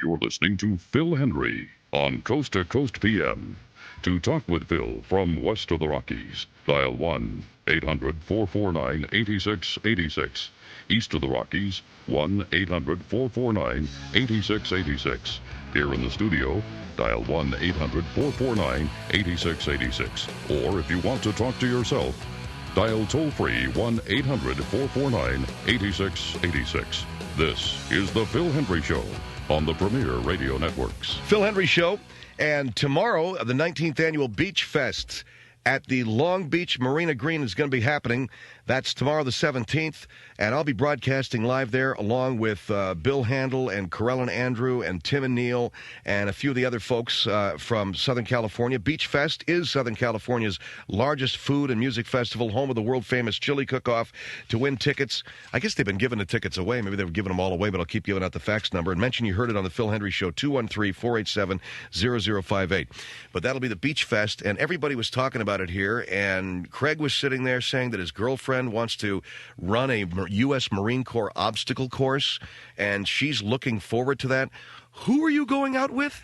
You're listening to Phil Hendrie on Coast to Coast PM. To talk with Phil from west of the Rockies, dial 1-800-449-8686. East of the Rockies, 1-800-449-8686. Here in the studio, dial 1-800-449-8686. Or if you want to talk to yourself, dial toll-free 1-800-449-8686. This is The Phil Hendrie Show on the Premier Radio Networks. Phil Hendrie Show, and tomorrow, the 19th Annual Beach Fest at the Long Beach Marina Green is going to be happening. That's tomorrow the 17th, and I'll be broadcasting live there along with Bill Handel and Corell and Andrew and Tim and Neil and a few of the other folks from Southern California. Beach Fest is Southern California's largest food and music festival, home of the world-famous chili cook-off. To win tickets, I guess they've been giving the tickets away. Maybe they were giving them all away, but I'll keep giving out the fax number. And mention you heard it on the Phil Hendrie Show, 213-487-0058. But that'll be the Beach Fest, and everybody was talking about it here, and Craig was sitting there saying that his girlfriend wants to run a U.S. Marine Corps obstacle course, and she's looking forward to that. Who are you going out with?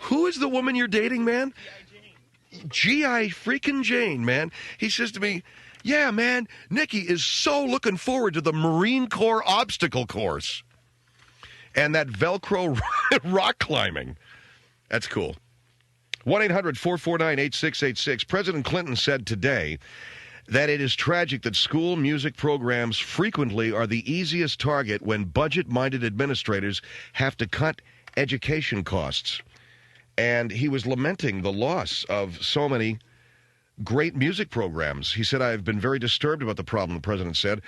Who is the woman you're dating, man? G.I. freaking Jane, man. He says to me, yeah, man, Nikki is so looking forward to the Marine Corps obstacle course. And that Velcro rock climbing. That's cool. 1-800-449-8686. President Clinton said today that it is tragic that school music programs frequently are the easiest target when budget-minded administrators have to cut education costs. And he was lamenting the loss of so many great music programs. He said, I've been very disturbed about the problem, the president said.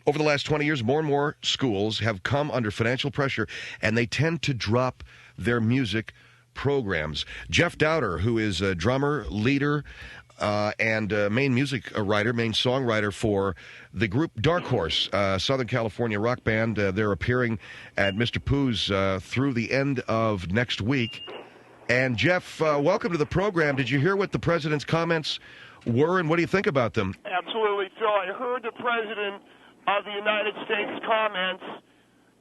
Over the last 20 years, more and more schools have come under financial pressure, and they tend to drop their music programs. Jeff Dowder, who is a drummer, leader, and main music writer, main songwriter for the group Dark Horse, Southern California rock band. They're appearing at Mr. Pooh's through the end of next week. And Jeff, welcome to the program. Did you hear what the president's comments were, and what do you think about them? Absolutely, Phil. I heard the president of the United States comments,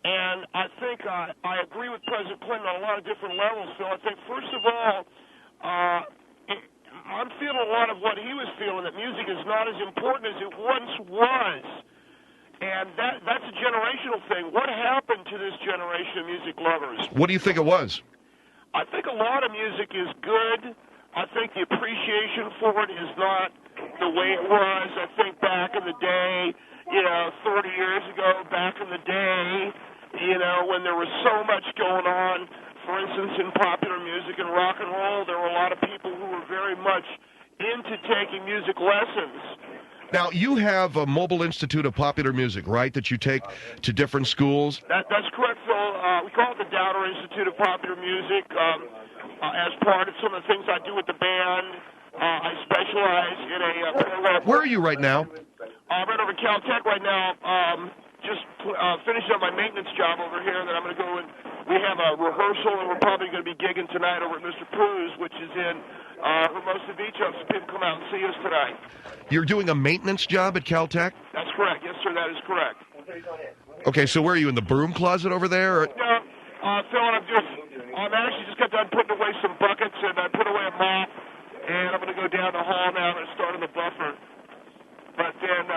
and I think I agree with President Clinton on a lot of different levels, Phil. I think, first of all, I'm feeling a lot of what he was feeling, that music is not as important as it once was. And that's a generational thing. What happened to this generation of music lovers? What do you think it was? I think a lot of music is good. I think the appreciation for it is not the way it was. I think back in the day, 30 years ago, back in the day, when there was so much going on, for instance, in popular music and rock and roll, there were a lot of people who were very much into taking music lessons. Now, you have a Mobile Institute of Popular Music, right, that you take to different schools? That's correct, Phil. We call it the Dowder Institute of Popular Music. As part of some of the things I do with the band, I specialize in a program. Where are you right now? I'm right over at Caltech right now. Just finishing up my maintenance job over here, and then I'm going to go and we have a rehearsal, and we're probably going to be gigging tonight over at Mr. Pooh's, which is in Hermosa Beach. So people come out and see us tonight. You're doing a maintenance job at Caltech? That's correct. Yes, sir, that is correct. Okay, so where are you, in the broom closet over there? Or? No, Phil, I'm actually just got done putting away some buckets, and I put away a mop, and I'm going to go down the hall now and start on the buffer. But then...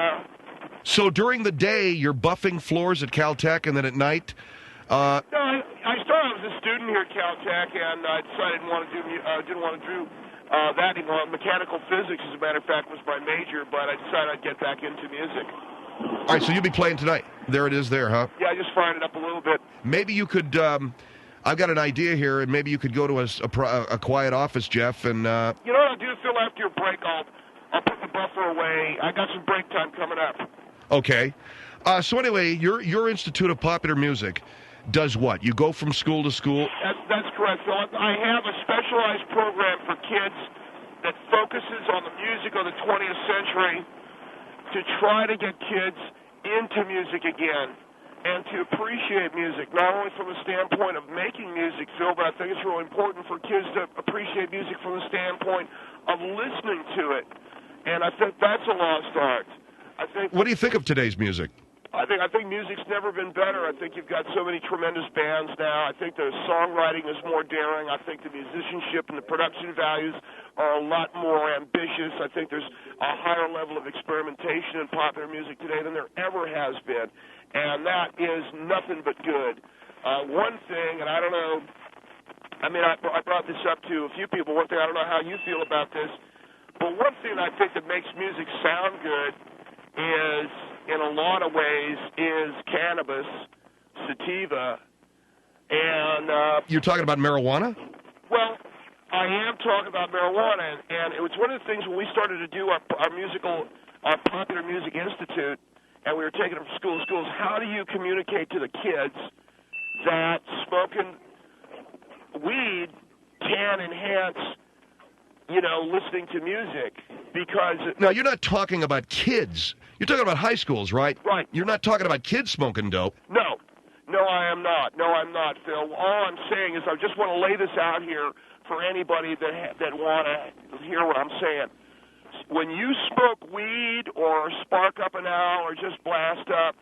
So during the day, you're buffing floors at Caltech, and then at night... No, I started as a student here at Caltech, and I decided didn't want to do that anymore. Mechanical physics, as a matter of fact, was my major, but I decided I'd get back into music. All right, so you'll be playing tonight. There it is there, huh? Yeah, I just fired it up a little bit. Maybe you could... I've got an idea here, and maybe you could go to a quiet office, Jeff, and... You know what I'll do, Phil, after your break, I'll put the buffer away. I got some break time coming up. Okay. So anyway, your Institute of Popular Music does what? You go from school to school? That's correct, Phil. I have a specialized program for kids that focuses on the music of the 20th century to try to get kids into music again and to appreciate music, not only from the standpoint of making music, Phil, but I think it's really important for kids to appreciate music from the standpoint of listening to it. And I think that's a lost art. What do you think of today's music? I think music's never been better. I think you've got so many tremendous bands now. I think the songwriting is more daring. I think the musicianship and the production values are a lot more ambitious. I think there's a higher level of experimentation in popular music today than there ever has been, and that is nothing but good. One thing, and I don't know, I mean, I brought this up to a few people. One thing, I don't know how you feel about this, but one thing I think that makes music sound good is, in a lot of ways, is cannabis, sativa, and... You're talking about marijuana? Well, I am talking about marijuana, and it was one of the things when we started to do our Popular Music Institute, and we were taking it from school to schools, how do you communicate to the kids that smoking weed can enhance, listening to music? Because... Now, you're not talking about kids. You're talking about high schools, right? Right. You're not talking about kids smoking dope. No. No, I am not. No, I'm not, Phil. All I'm saying is I just want to lay this out here for anybody that want to hear what I'm saying. When you smoke weed or spark up an owl or just blast up,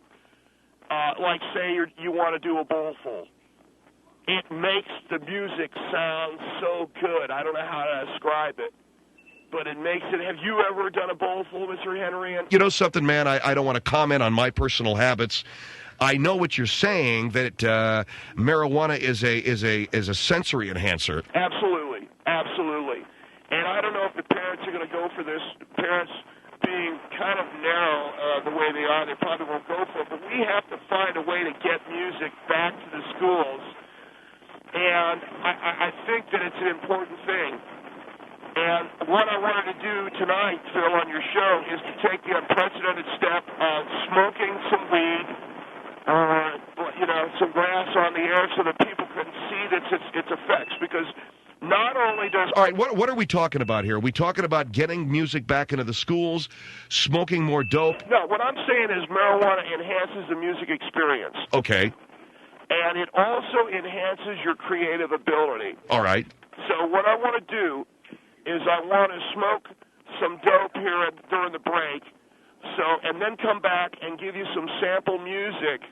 like say you want to do a bowlful, it makes the music sound so good. I don't know how to describe it, but it makes it. Have you ever done a bowlful, Mr. Hendrie? You know something, man? I don't want to comment on my personal habits. I know what you're saying, that marijuana is a sensory enhancer. Absolutely, absolutely. And I don't know if the parents are going to go for this. Parents being kind of narrow the way they are, they probably won't go for it. But we have to find a way to get music back to the schools. And I think that it's an important thing. And what I wanted to do tonight, Phil, on your show, is to take the unprecedented step of smoking some weed, some grass on the air so that people can see its effects. Because not only does... All right, what are we talking about here? Are we talking about getting music back into the schools, smoking more dope? No, what I'm saying is marijuana enhances the music experience. Okay. And it also enhances your creative ability. All right. So what I want to do is I want to smoke some dope here during the break, and then come back and give you some sample music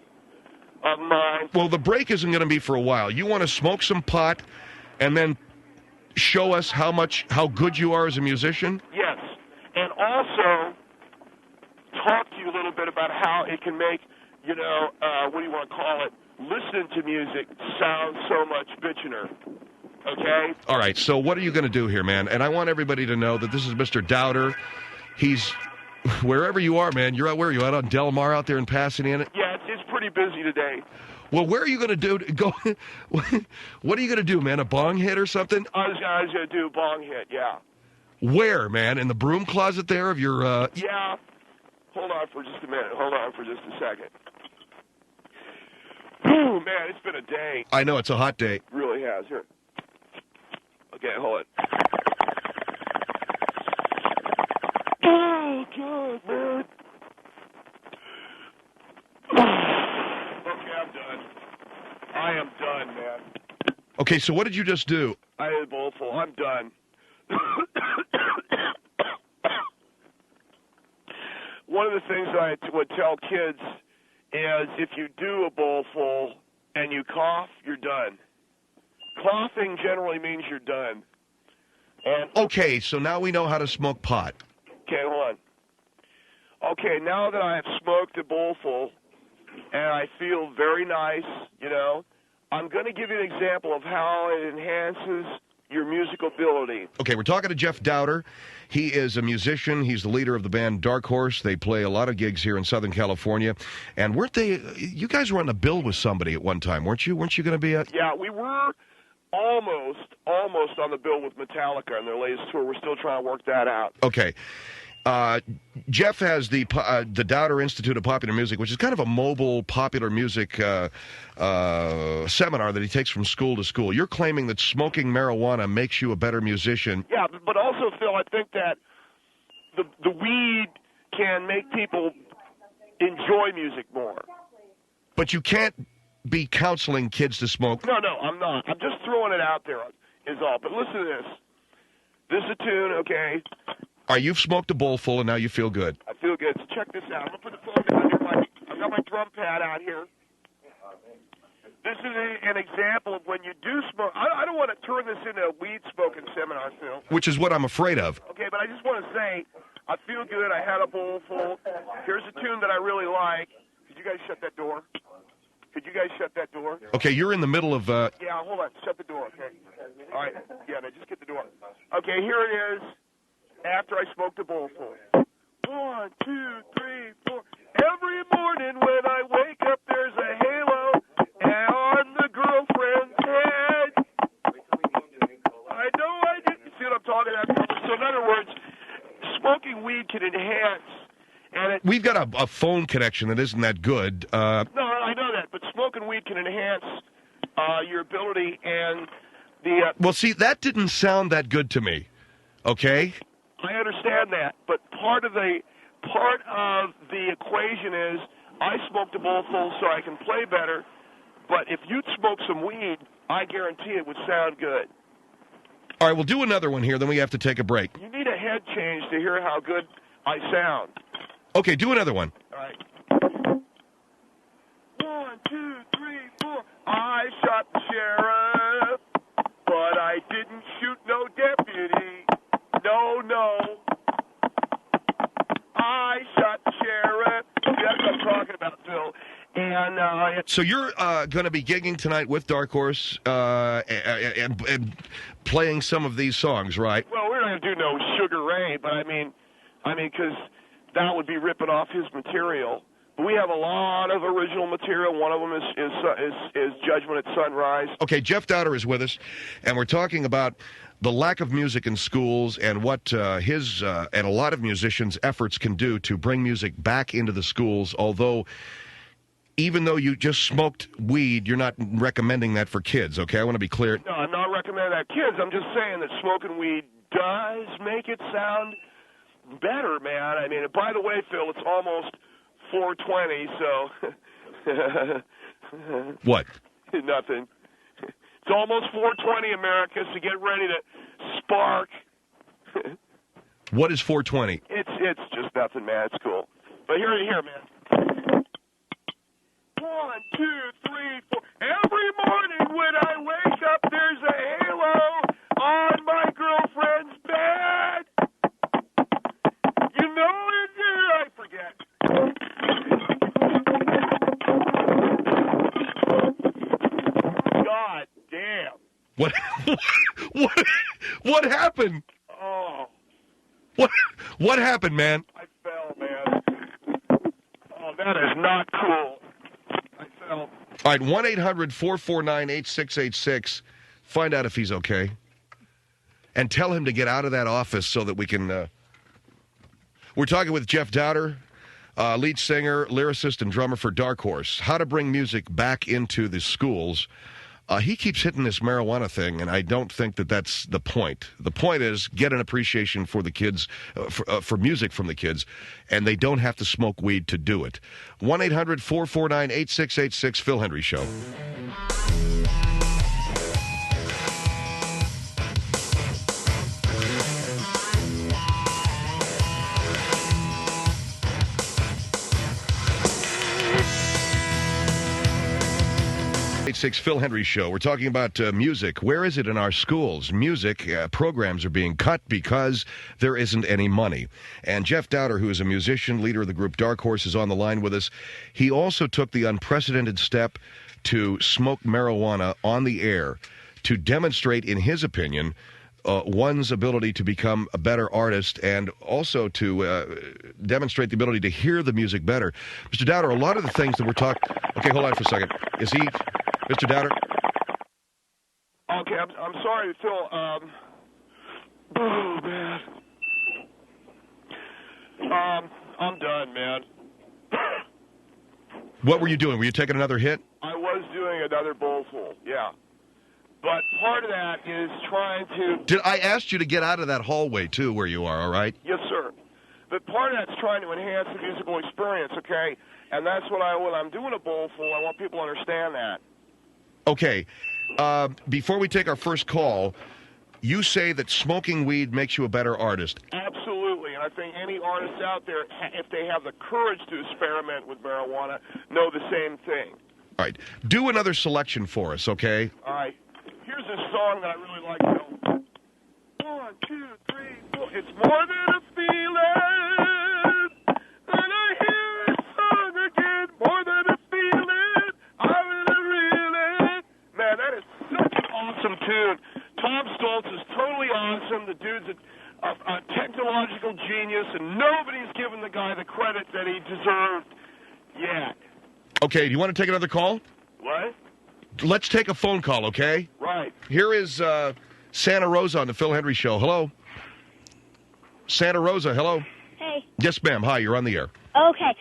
of mine. Well, the break isn't going to be for a while. You want to smoke some pot and then show us how good you are as a musician? Yes. And also talk to you a little bit about how it can make, what do you want to call it, listening to music sound so much bitchiner. Okay? All right, so what are you going to do here, man? And I want everybody to know that this is Mr. Dowder. He's, wherever you are, man, you're out, where are you, out on Del Mar out there in Pasadena? Yeah, it's pretty busy today. Well, where are you going to go? What are you going to do, man, a bong hit or something? I was going to do a bong hit, yeah. Where, man? In the broom closet there of your... Yeah. Hold on for just a minute. Hold on for just a second. Whew, man, it's been a day. I know, it's a hot day. It really has. Here. Okay, hold it. Oh, God, man. Okay, I'm done. I am done, man. Okay, so what did you just do? I did a bowlful. I'm done. One of the things I would tell kids is if you do a bowlful and you cough, you're done. Coughing generally means you're done. And okay, so now we know how to smoke pot. Okay, hold on. Okay, now that I have smoked a bowlful and I feel very nice, I'm going to give you an example of how it enhances your musical ability. Okay, we're talking to Jeff Dowder. He is a musician. He's the leader of the band Dark Horse. They play a lot of gigs here in Southern California. And weren't they, you guys were on a bill with somebody at one time, weren't you? Weren't you going to be a... Yeah, we were almost on the bill with Metallica on their latest tour. We're still trying to work that out. Okay. Jeff has the Dowder Institute of Popular Music, which is kind of a mobile popular music seminar that he takes from school to school. You're claiming that smoking marijuana makes you a better musician. Yeah, but also, Phil, I think that the weed can make people enjoy music more. But you can't be counseling kids to smoke. No, I'm not. I'm just throwing it out there is all. But listen to this. This is a tune, okay? All right, you've smoked a bowl full, and now you feel good. I feel good. So check this out. I'm going to put the phone down here. I'm I got my drum pad out here. This is an example of when you do smoke. I don't want to turn this into a weed smoking seminar, Phil. Which is what I'm afraid of. Okay, but I just want to say, I feel good. I had a bowl full. Here's a tune that I really like. Could you guys shut that door? Could you guys shut that door? Okay, you're in the middle of... Yeah, hold on. Shut the door, okay? All right. Yeah, no, just get the door. Okay, here it is. After I smoked a bowl full. 1, 2, 3, 4. Every morning when I wake up, there's a halo on the girlfriend's head. I know I didn't. See what I'm talking about? So in other words, smoking weed can enhance. And We've got a phone connection that isn't that good. No, I know that, but smoking weed can enhance your ability and the... Well, see, that didn't sound that good to me, okay? I understand that, but part of the equation is I smoked a bowl full so I can play better, but if you'd smoke some weed, I guarantee it would sound good. All right, we'll do another one here, then we have to take a break. You need a head change to hear how good I sound. Okay, do another one. All right. 1, 2, 3, 4. I shot the sheriff, but I didn't shoot no deputy. No. I shot the sheriff. That's what I'm talking about, Phil. And so you're going to be gigging tonight with Dark Horse and playing some of these songs, right? Well, we're not going to do no Sugar Ray, but I mean, because that would be ripping off his material. But we have a lot of original material. One of them is Judgment at Sunrise. Okay, Jeff Dowder is with us, and we're talking about the lack of music in schools and what his and a lot of musicians' efforts can do to bring music back into the schools, although even though you just smoked weed, you're not recommending that for kids, okay? I want to be clear. No, I'm not recommending that kids. I'm just saying that smoking weed does make it sound better, man. I mean, by the way, Phil, it's almost 4:20, so... What? Nothing. It's almost 4:20, America, so get ready to spark. What is 4:20? It's just nothing, man. It's cool. But here, man. 1, 2, 3, 4. Every morning when I wake up, there's a halo on my girlfriend's bed. You know it, I forget. God damn. What happened? Oh. What happened, man? I fell, man. Oh, that is not cool. I fell. All right, 1-800-449-8686. Find out if he's okay. And tell him to get out of that office so that we can... We're talking with Jeff Dowder, lead singer, lyricist, and drummer for Dark Horse. How to bring music back into the schools. He keeps hitting this marijuana thing, and I don't think that that's the point. The point is get an appreciation for the kids, for music from the kids, and they don't have to smoke weed to do it. 1-800-449-8686, Phil Hendrie Show. Phil Hendrie Show. We're talking about music. Where is it in our schools? Music programs are being cut because there isn't any money. And Jeff Dowder, who is a musician, leader of the group Dark Horse, is on the line with us. He also took the unprecedented step to smoke marijuana on the air to demonstrate, in his opinion, one's ability to become a better artist and also to demonstrate the ability to hear the music better. Mr. Dowder, a lot of the things that we're talking... Okay, hold on for a second. Is he... Mr. Dowder? Okay, I'm sorry, Phil. Oh, man. I'm done, man. What were you doing? Were you taking another hit? I was doing another bowlful, yeah. But part of that is trying to... I asked you to get out of that hallway, too, where you are, all right? Yes, sir. But part of that's trying to enhance the musical experience, okay? And that's when I'm doing a bowlful, I want people to understand that. Okay. Before we take our first call, you say that smoking weed makes you a better artist. Absolutely. absolutely. And I think any artists out there, if they have the courage to experiment with marijuana, know the same thing. All right. Do another selection for us, okay? All right. Here's a song that I really like. Bill. 1, 2, 3, 4. It's more than a feeling. When I hear this song again, more than a feeling. I really, really. Man, that is such an awesome tune. Tom Stoltz is totally awesome. The dude's a technological genius, and nobody's given the guy the credit that he deserved yet. Okay, do you want to take another call? What? Let's take a phone call, okay? Right. Here is Santa Rosa on the Phil Hendrie Show. Hello? Santa Rosa, hello? Hey. Yes, ma'am. Hi, you're on the air. Okay.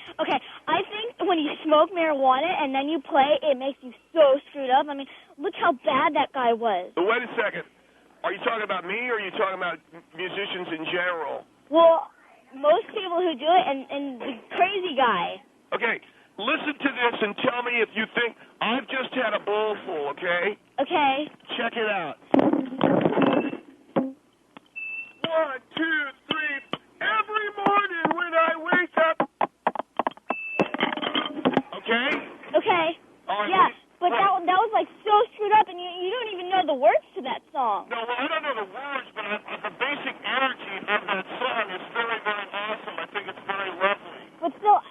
I think when you smoke marijuana and then you play, it makes you so screwed up. I mean, look how bad that guy was. But wait a second. Are you talking about me, or are you talking about musicians in general? Well, most people who do it, and the crazy guy. Okay, listen to this and tell me if you think I've just had a bowl full, okay? Okay. Check it out. 1, 2, 3. Every morning when I wake up. Okay? Okay. All right, Yeah, but right. that was like so screwed up, and you don't even know the words to that song. No, well, I don't know the words, but the basic energy of that song is very, very awesome. I think it's very lovely. But still,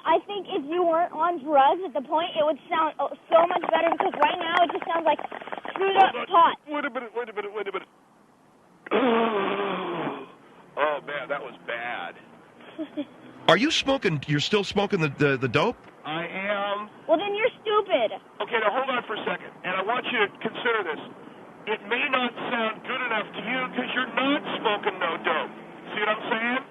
I think if you weren't on drugs at the point, it would sound so much better, because right now it just sounds like screwed up pot. Wait a minute. Oh, man, that was bad. Are you smoking? You're still smoking the dope? I am. Well, then you're stupid. Okay, now hold on for a second, and I want you to consider this. It may not sound good enough to you because you're not smoking no dope. See what I'm saying?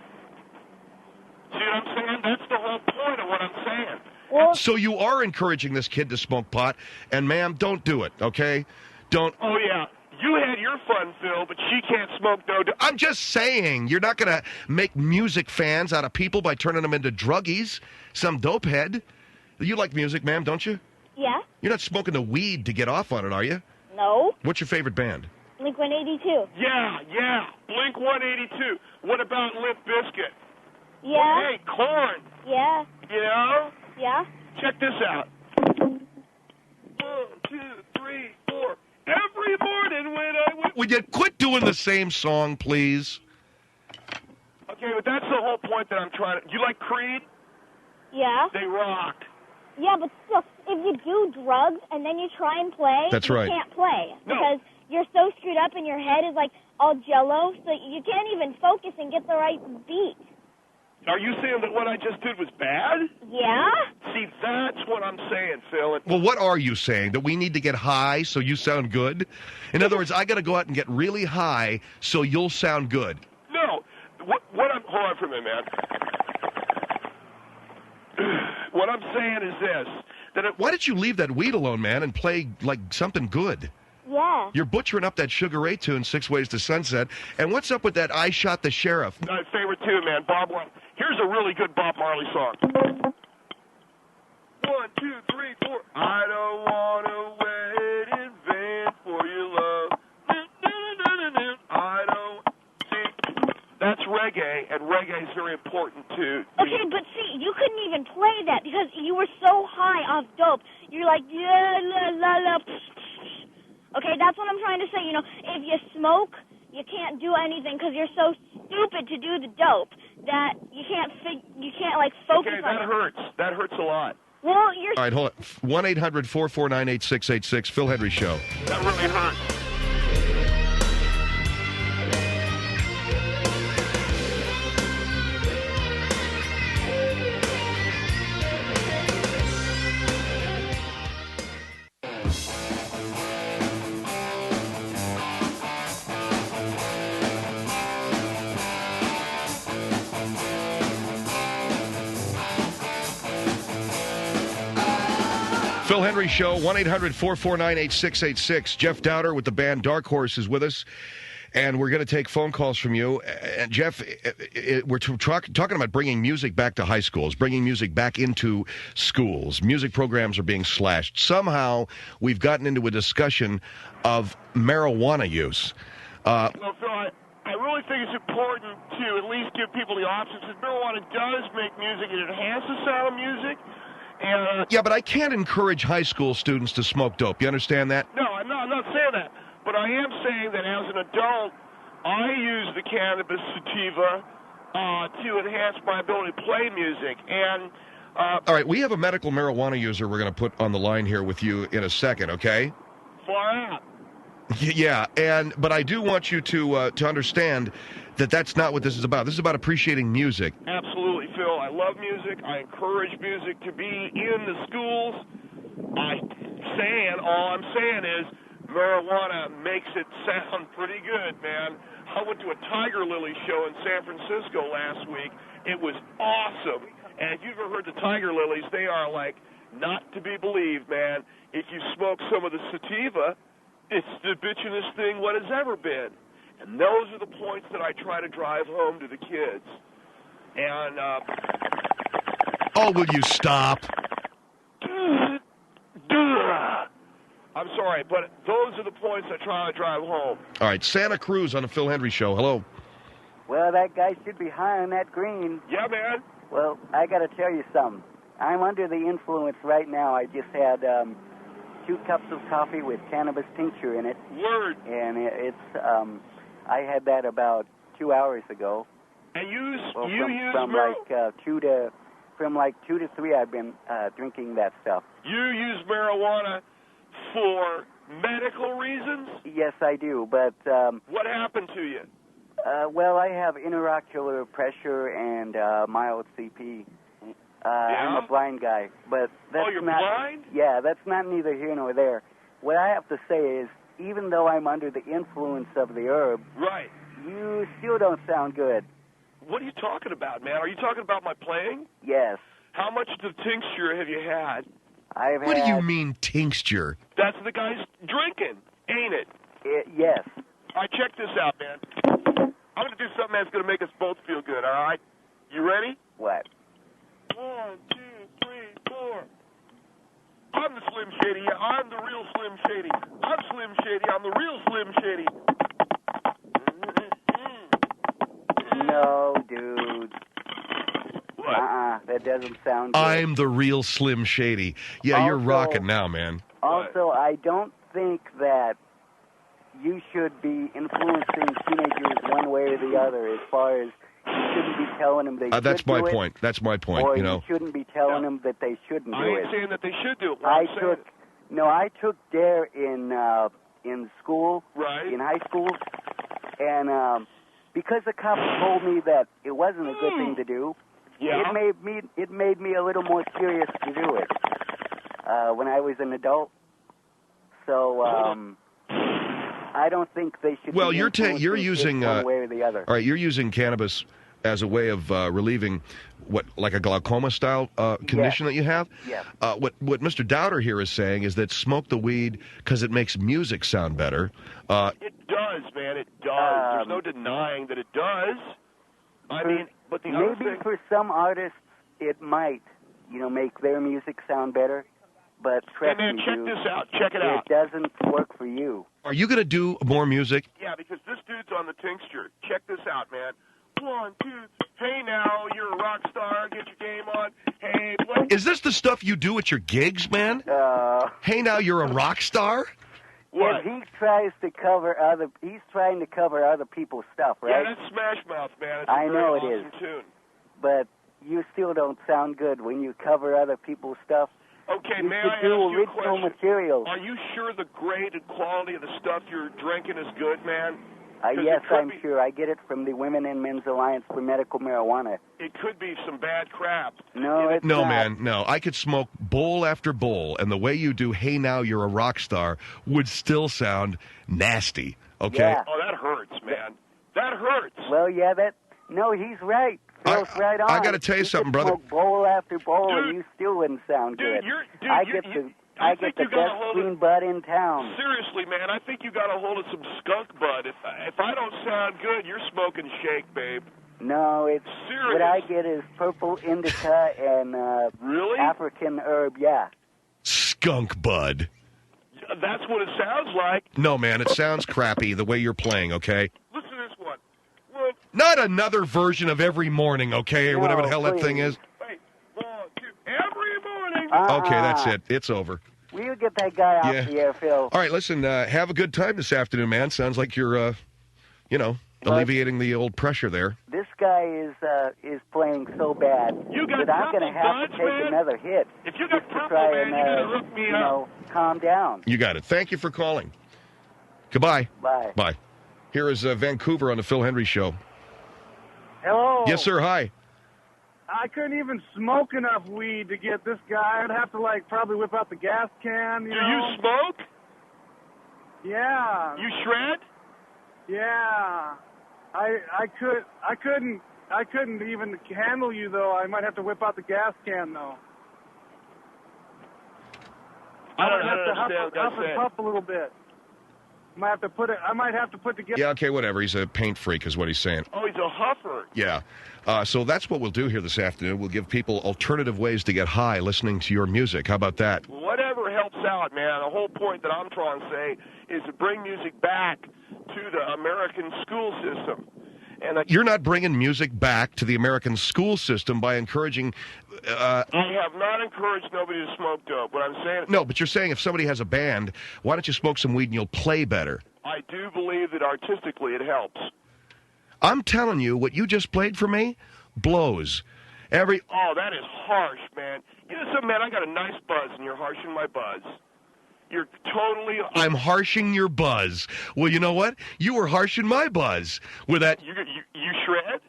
That's the whole point of what I'm saying. Well, So you are encouraging this kid to smoke pot, and ma'am, don't do it, okay? Don't. Oh, yeah. You had your fun, Phil, but she can't smoke no dope. I'm just saying, you're not going to make music fans out of people by turning them into druggies, some dope head. You like music, ma'am, don't you? yeah. You're not smoking the weed to get off on it, are you? No. What's your favorite band? Blink 182. Yeah. Blink 182. What about Limp Bizkit? Yeah. Hey, Korn. Yeah. You know? Yeah. Check this out. 1, 2, 3, 4. Every morning when I wake. Would you quit doing the same song, please? Okay, but that's the whole point that I'm trying to. You like Creed? Yeah. They rock. Yeah, but still, if you do drugs and then you try and play, That's right. you can't play. No. Because you're so screwed up and your head is like all jello, so you can't even focus and get the right beat. Are you saying that what I just did was bad? Yeah? See, that's what I'm saying, Phil. Well, what are you saying? That we need to get high so you sound good? In other words, I got to go out and get really high so you'll sound good. No. What I'm... Hold on for a minute, man. What I'm saying is this. Why did you leave that weed alone, man, and play, like, something good? Yeah. You're butchering up that Sugar Ray tune, 6 Ways to Sunset. And what's up with that I Shot the Sheriff? My favorite tune, man. Bob Marley. Here's a really good Bob Marley song. 1, 2, 3, 4. I don't want to wait in vain for your love. I don't... See, that's reggae, and reggae is very important, too. Okay, but see, you couldn't even play that because you were so high off dope. You're like, yeah, la, la, la, psh, psh. Okay, that's what I'm trying to say. You know, if you smoke, you can't do anything because you're so stupid to do the dope that you can't like focus Okay, on that it. hurts. That hurts a lot. Well, you're... All right, hold on. 1-800-449-8686, Phil Hendrie Show. That really hurts. Phil Hendrie Show, 1-800-449-8686. Jeff Dowder with the band Dark Horse is with us, and we're going to take phone calls from you. And Jeff, we're talking about bringing music back to high schools, bringing music back into schools. Music programs are being slashed. Somehow, we've gotten into a discussion of marijuana use. Well, Phil, I really think it's important to at least give people the options. Because marijuana does make music, it enhances the sound of music. And Yeah, but I can't encourage high school students to smoke dope. You understand that? no, I'm not saying that. But I am saying that as an adult, I use the cannabis sativa to enhance my ability to play music. And All right, we have a medical marijuana user we're going to put on the line here with you in a second, okay? far out. Yeah, but I do want you to understand that that's not what this is about. This is about appreciating music. Absolutely, Phil. I love music. I encourage music to be in the schools. All I'm saying is marijuana makes it sound pretty good, man. I went to a Tiger Lily show in San Francisco last week. It was awesome. And if you've ever heard the Tiger Lilies, they are like not to be believed, man. If you smoke some of the sativa, it's the bitchinest thing what has ever been. And those are the points that I try to drive home to the kids. And, Oh, will you stop? I'm sorry, but those are the points I try to drive home. All right, Santa Cruz on the Phil Hendrie Show. Hello. Well, that guy should be high on that green. Yeah, man. Well, I got to tell you something. I'm under the influence right now. I just had 2 cups of coffee with cannabis tincture in it. Word. And I had that about 2 hours ago. And Well, from like 2 to 3, I've been drinking that stuff. you use marijuana for medical reasons? Yes, I do. But What happened to you? well, I have interocular pressure and mild CP. I'm a blind guy, but that's you're not. blind? Yeah, that's not neither here nor there. What I have to say is, even though I'm under the influence of the herb, Right. you still don't sound good. What are you talking about, man? Are you talking about my playing? Yes, How much of the tincture have you had? I've What do had. you mean tincture? That's the guy's drinking, ain't it? Yes. All right, check this out, man. I'm going to do something that's going to make us both feel good, all right? You ready? What? 1, 2, 3, 4. I'm the Slim Shady. Yeah, I'm the real Slim Shady. I'm Slim Shady. I'm the real Slim Shady. No, dude. What? That doesn't sound good. I'm the real Slim Shady. Yeah, you're Also- rocking now, man. Also, I don't think that you should be influencing teenagers one way or the other as far as you shouldn't be telling them they should That's my do it, point. That's my point, or you know. you shouldn't be telling them that they shouldn't I do ain't it. saying that they should do it. What I'm saying I took DARE in school, Right. in high school, and because the cops told me that it wasn't a good thing to do, Yeah. it made me a little more serious to do it when I was an adult. So I don't think they should. Well, be you're influencing using, kids one way or the other. All right, you're using cannabis as a way of relieving like a glaucoma-style condition that you have? Yeah. What Mr. Dowder here is saying is that smoke the weed because it makes music sound better. It does, man. It does. There's no denying that it does. I mean, but the other Maybe thing... for some artists it might, make their music sound better. But Hey, trust man, me, check dude, this out. Check it it out. doesn't work for you. Are you going to do more music? Yeah, because this dude's on the tincture. Check this out, man. 1, 2. Hey, now, you're a rock star. Get your game on. Hey, what? Is this the stuff you do at your gigs, man? Hey, now you're a rock star? What? If he tries to cover he's trying to cover other people's stuff, right? Yeah, that's Smash Mouth, man. It's a I very know it awesome is. tune. But you still don't sound good when you cover other people's stuff. Okay, You may should I ask do you a original question? material. Are you sure the grade and quality of the stuff you're drinking is good, man? 'Cause Yes, it could I'm be- sure. I get it from the Women and Men's Alliance for Medical Marijuana. It could be some bad crap. No, it's No, not. man, no. I could smoke bowl after bowl, and the way you do "Hey Now You're a Rock Star" would still sound nasty. Okay. Yeah. Oh, that hurts, man. That hurts. Well, yeah, no, he's right. Phil's right on. I gotta tell you something, could brother. Smoke bowl after bowl, Dude. and you still wouldn't sound Dude, good. I get I the think you got a best hold of... green bud in town. Seriously, man, I think you got a hold of some skunk bud. If I don't sound good, you're smoking shake, babe. No, it's Serious. what I get is purple indica and Really? African herb. Yeah. Skunk bud. That's what it sounds like. No, man, it sounds crappy the way you're playing. Okay. Listen to this one. Not another version of Every Morning, okay, or whatever the hell that thing is. Wait, 1, 2, every morning. Okay, that's it. It's over. Will you get that guy off the air, Phil? All right, listen, have a good time this afternoon, man. Sounds like you're, alleviating the old pressure there. This guy is playing so bad that I'm going to have to take another hit If you got to purple, try man, and, you gotta look me up. calm down. You got it. Thank you for calling. Goodbye. Bye. Bye. Here is Vancouver on the Phil Hendrie Show. Hello. Yes, sir. Hi. I couldn't even smoke enough weed to get this guy. I'd have to probably whip out the gas can. Do you smoke? Yeah. You shred? Yeah. I couldn't even handle you though. I might have to whip out the gas can though. I don't have to understand what huff that and said. puff a little bit. I might have to put together. Yeah, okay, whatever. He's a paint freak is what he's saying. Oh, he's a huffer. Yeah. So that's what we'll do here this afternoon. We'll give people alternative ways to get high listening to your music. How about that? Whatever helps out, man. The whole point that I'm trying to say is to bring music back to the American school system. And You're not bringing music back to the American school system by encouraging... I have not encouraged nobody to smoke dope. What I'm saying... No, but you're saying if somebody has a band, why don't you smoke some weed and you'll play better? I do believe that artistically it helps. I'm telling you, what you just played for me blows. Oh, that is harsh, man. You know something, man? I got a nice buzz, and you're harshing my buzz. You're totally... I'm harshing your buzz. Well, you know what? You were harshing my buzz with that... You shred?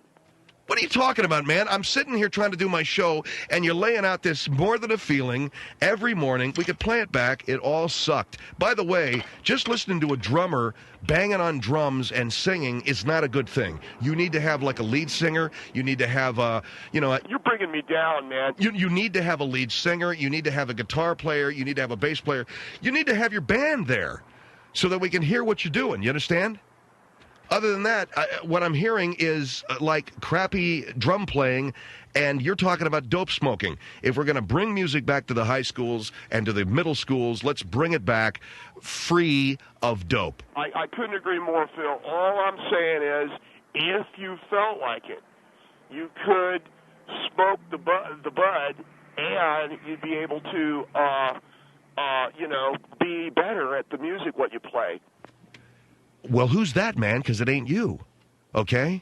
What are you talking about, man? I'm sitting here trying to do my show, and you're laying out this More Than a Feeling every morning. We could play it back. It all sucked. By the way, just listening to a drummer banging on drums and singing is not a good thing. You need to have, like, a lead singer. You need to have, You're bringing me down, man. You need to have a lead singer. You need to have a guitar player. You need to have a bass player. You need to have your band there so that we can hear what you're doing. You understand? Other than that, what I'm hearing is like crappy drum playing, and you're talking about dope smoking. If we're going to bring music back to the high schools and to the middle schools, let's bring it back free of dope. I couldn't agree more, Phil. All I'm saying is, if you felt like it, you could smoke the bud, and you'd be able to, be better at the music what you play. Well, who's that, man? Because it ain't you, okay?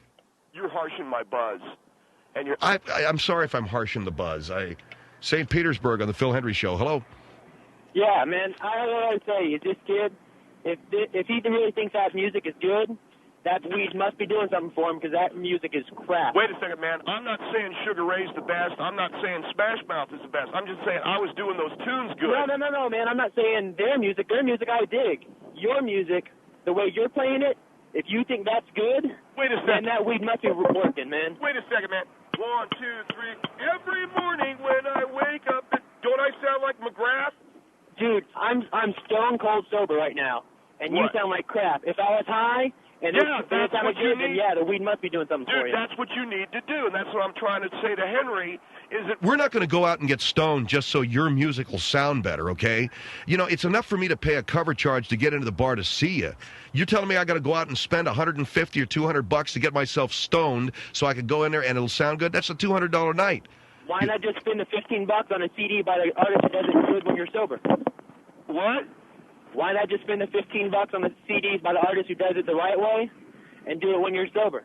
You're harshing my buzz, and you're. I'm sorry if I'm harshing the buzz. St. Petersburg on the Phil Hendrie Show. Hello. Yeah, man. I don't know what to say. Is this kid, if he really thinks that music is good, that weed must be doing something for him because that music is crap. Wait a second, man. I'm not saying Sugar Ray's the best. I'm not saying Smash Mouth is the best. I'm just saying I was doing those tunes good. No, man. I'm not saying their music. Their music I dig. Your music, the way you're playing it, if you think that's good, wait a then second. that weed must be working, man. Wait a second, man. 1, 2, 3. Every morning when I wake up, don't I sound like McGrath? Dude, I'm stone cold sober right now, and What? you sound like crap. If I was high and Yeah, it that's sounded what you good, then need. yeah, the weed must be doing something for Dude, you. that's what you need to do, and that's what I'm trying to say to Henry, is that... We're not going to go out and get stoned just so your music will sound better, okay? You know, it's enough for me to pay a cover charge to get into the bar to see you. You're telling me I got to go out and spend $150 or $200 to get myself stoned so I can go in there and it'll sound good? That's a $200 night. Why not just spend the $15 on a CD by the artist that does it good when you're sober? What? Why not just spend the $15 on the CDs by the artist who does it the right way and do it when you're sober?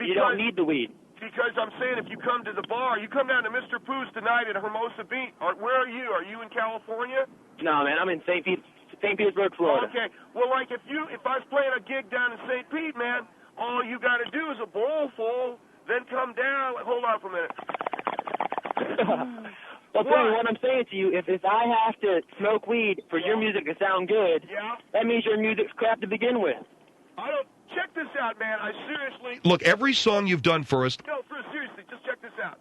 You don't need the weed. Because I'm saying if you come to the bar, you come down to Mr. Pooh's tonight at Hermosa Beach. Where are you? Are you in California? No, man, I'm in St. Petersburg, Florida. Okay. Well, like if I was playing a gig down in St. Pete, man, all you got to do is a bowl full, then come down. Hold on for a minute. Well, Tony, what I'm saying to you, if I have to smoke weed for your music to sound good, that means your music's crap to begin with. I don't... Check this out, man. I seriously... Look, every song you've done for us... No, seriously, just check this out.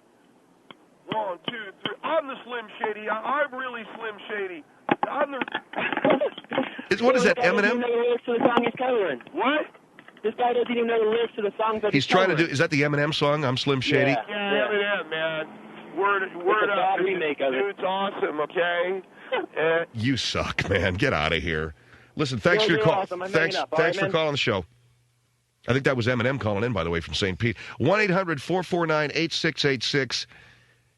1, 2, 3. I'm the Slim Shady. I'm really Slim Shady. I'm the... What is that, This guy doesn't Eminem? even know the lyrics to the song he's covering. What? This guy doesn't even know the lyrics to the songs that He's trying to do... Is that the Eminem song, I'm Slim Shady? Yeah, Eminem, man. Word it's up. a bad remake of it. Dude's awesome, okay? You suck, man. Get out of here. Listen, thanks for your You're call. awesome. I'm Thanks hanging up. All right, for man? calling the show. I think that was Eminem calling in, by the way, from St. Pete. 1-800-449-8686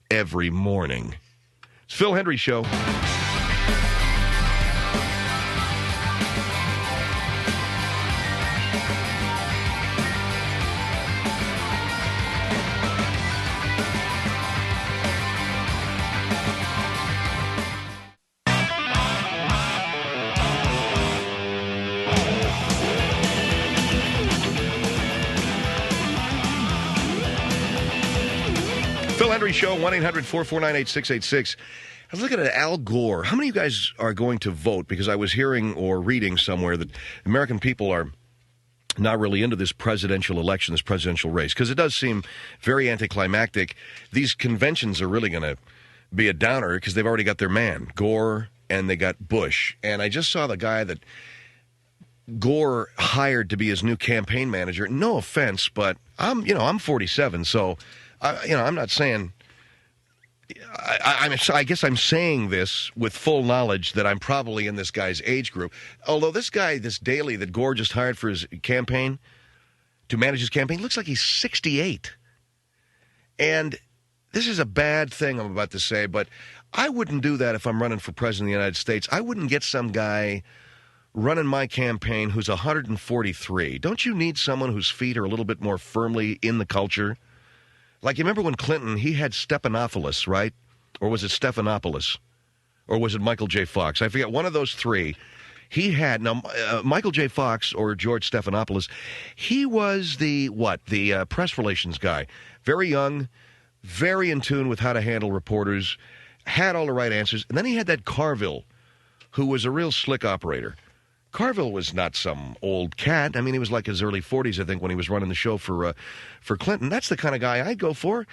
every morning. It's Phil Hendrie Show. Phil Hendrie Show, 1-800-449-8686. I was looking at Al Gore. How many of you guys are going to vote? Because I was hearing or reading somewhere that American people are not really into this presidential election, this presidential race, because it does seem very anticlimactic. These conventions are really going to be a downer because they've already got their man, Gore, and they got Bush. And I just saw the guy that Gore hired to be his new campaign manager. No offense, but I'm 47, so I'm not saying. I guess I'm saying this with full knowledge that I'm probably in this guy's age group. Although this guy, this Daley that Gore just hired for his campaign, to manage his campaign, looks like he's 68. And this is a bad thing I'm about to say, but I wouldn't do that if I'm running for president of the United States. I wouldn't get some guy running my campaign who's 143. Don't you need someone whose feet are a little bit more firmly in the culture? Like, you remember when Clinton, he had Stephanopoulos, right? Or was it Stephanopoulos? Or was it Michael J. Fox? I forget, one of those three. He had, now, Michael J. Fox or George Stephanopoulos, he was the press relations guy. Very young, very in tune with how to handle reporters, had all the right answers. And then he had that Carville, who was a real slick operator. Carville was not some old cat. I mean, he was like his early 40s, I think, when he was running the show for Clinton. That's the kind of guy I'd go for.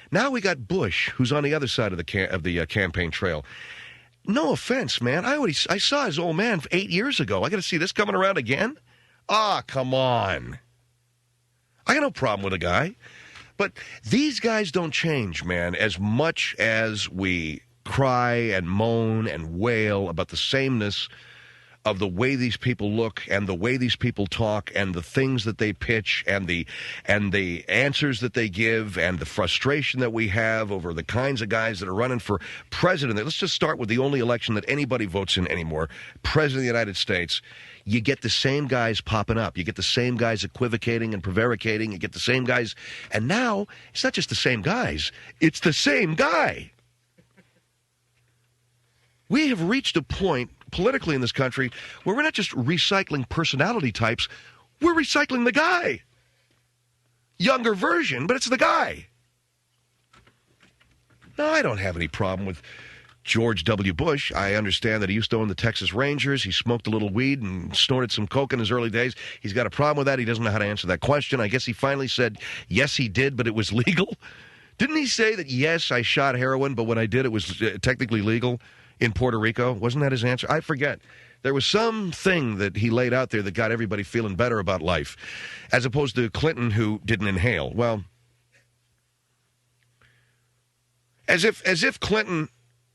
Now we got Bush, who's on the other side of the campaign trail. No offense, man. I saw his old man 8 years ago. I got to see this coming around again? Ah, come on. I got no problem with a guy. But these guys don't change, man, as much as we cry and moan and wail about the sameness of the way these people look and the way these people talk and the things that they pitch and the answers that they give and the frustration that we have over the kinds of guys that are running for president. Let's just start with the only election that anybody votes in anymore, President of the United States. You get the same guys popping up. You get the same guys equivocating and prevaricating. You get the same guys. And now, it's not just the same guys. It's the same guy. We have reached a point politically in this country where we're not just recycling personality types, we're recycling the guy. Younger version, but it's the guy. No, I don't have any problem with George W. Bush. I understand that he used to own the Texas Rangers. He smoked a little weed and snorted some coke in his early days. He's got a problem with that. He doesn't know how to answer that question. I guess he finally said, yes, he did, but it was legal. Didn't he say that, yes, I shot heroin, but when I did, it was technically legal in Puerto Rico? Wasn't that his answer? I forget. There was something that he laid out there that got everybody feeling better about life, as opposed to Clinton, who didn't inhale. Well, as if Clinton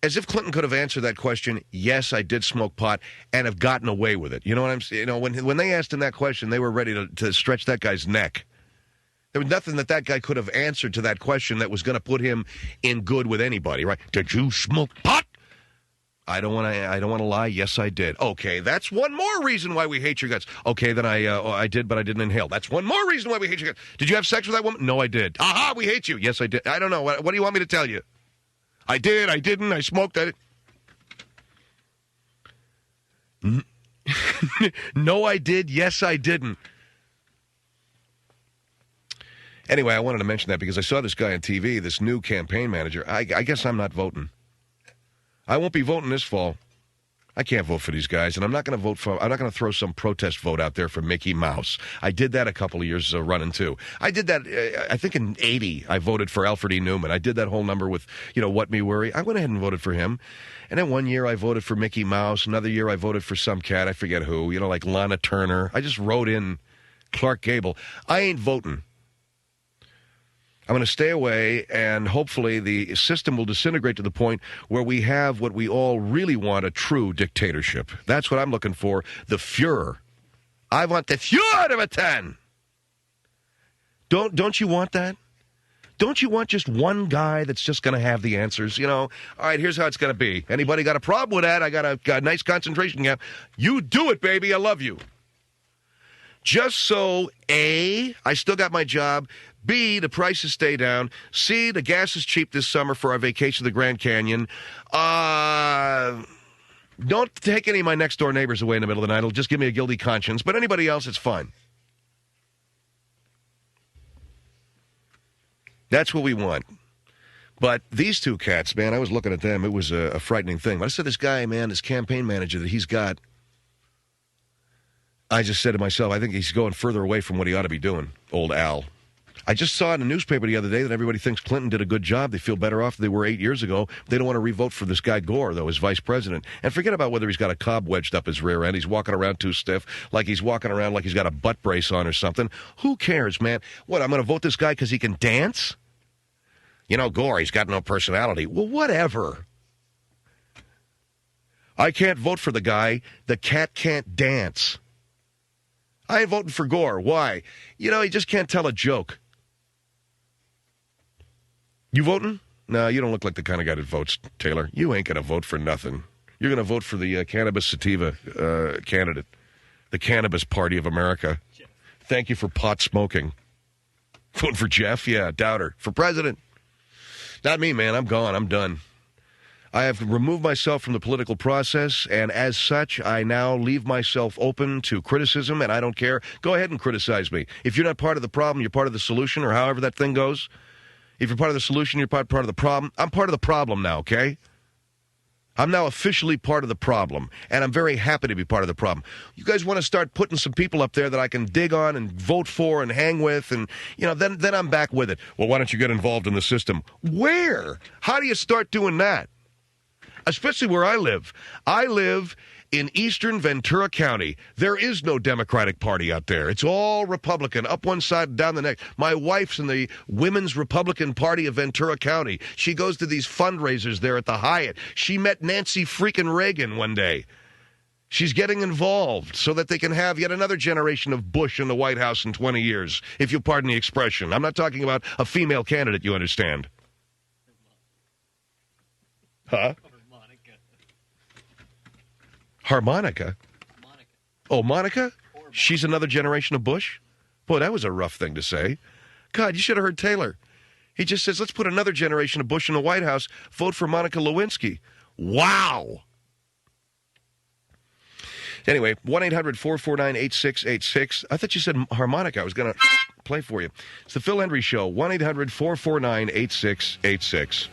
could have answered that question, yes, I did smoke pot, and have gotten away with it. You know what I'm saying? You know, when they asked him that question, they were ready to stretch that guy's neck. There was nothing that guy could have answered to that question that was going to put him in good with anybody, right? Did you smoke pot? I don't want to lie. Yes, I did. Okay, that's one more reason why we hate your guts. Okay, then I did, but I didn't inhale. That's one more reason why we hate your guts. Did you have sex with that woman? No, I did. Aha, we hate you. Yes, I did. I don't know. What do you want me to tell you? I did. I didn't. I smoked. No, I did. Yes, I didn't. Anyway, I wanted to mention that because I saw this guy on TV, this new campaign manager. I guess I'm not voting. I won't be voting this fall. I can't vote for these guys, and I'm not going to throw some protest vote out there for Mickey Mouse. I did that a couple of years running, too. I did that, I think in 80, I voted for Alfred E. Newman. I did that whole number with, What Me Worry. I went ahead and voted for him. And then one year I voted for Mickey Mouse. Another year I voted for some cat, I forget who, like Lana Turner. I just wrote in Clark Gable. I ain't voting. I'm going to stay away, and hopefully the system will disintegrate to the point where we have what we all really want, a true dictatorship. That's what I'm looking for, the Fuhrer. I want the Fuhrer of a 10. Don't you want that? Don't you want just one guy that's just going to have the answers? You know, all right, here's how it's going to be. Anybody got a problem with that? I got a nice concentration camp. You do it, baby. I love you. Just so, A, I still got my job. B, the prices stay down. C, the gas is cheap this summer for our vacation to the Grand Canyon. Don't take any of my next-door neighbors away in the middle of the night. It'll just give me a guilty conscience. But anybody else, it's fine. That's what we want. But these two cats, man, I was looking at them. It was a frightening thing. But I said, this guy, man, this campaign manager that he's got, I just said to myself, I think he's going further away from what he ought to be doing, old Al. I just saw in the newspaper the other day that everybody thinks Clinton did a good job. They feel better off than they were 8 years ago. They don't want to re-vote for this guy Gore, though, as vice president. And forget about whether he's got a cob wedged up his rear end. He's walking around too stiff, like he's walking around like he's got a butt brace on or something. Who cares, man? What, I'm going to vote this guy because he can dance? You know, Gore, he's got no personality. Well, whatever. I can't vote for the guy. The cat can't dance. I ain't voting for Gore. Why? You know, he just can't tell a joke. You voting? No, you don't look like the kind of guy that votes, Taylor. You ain't going to vote for nothing. You're going to vote for the cannabis sativa candidate, the Cannabis Party of America. Jeff. Thank you for pot smoking. Voting for Jeff? Yeah, Dowder. For president. Not me, man. I'm gone. I'm done. I have removed myself from the political process, and as such, I now leave myself open to criticism, and I don't care. Go ahead and criticize me. If you're not part of the problem, you're part of the solution, or however that thing goes. If you're part of the solution, you're part of the problem. I'm part of the problem now, okay? I'm now officially part of the problem, and I'm very happy to be part of the problem. You guys want to start putting some people up there that I can dig on and vote for and hang with, and, you know, then I'm back with it. Well, why don't you get involved in the system? Where? How do you start doing that? Especially where I live. I live in eastern Ventura County. There is no Democratic Party out there. It's all Republican, up one side and down the next. My wife's in the Women's Republican Party of Ventura County. She goes to these fundraisers there at the Hyatt. She met Nancy freaking Reagan one day. She's getting involved so that they can have yet another generation of Bush in the White House in 20 years, if you pardon the expression. I'm not talking about a female candidate, you understand. Huh? Harmonica? Monica. Oh, Monica? She's another generation of Bush? Boy, that was a rough thing to say. God, you should have heard Taylor. He just says, let's put another generation of Bush in the White House. Vote for Monica Lewinsky. Wow. Anyway, 1-800-449-8686. I thought you said harmonica. I was going to play for you. It's the Phil Hendrie Show, 1-800-449-8686.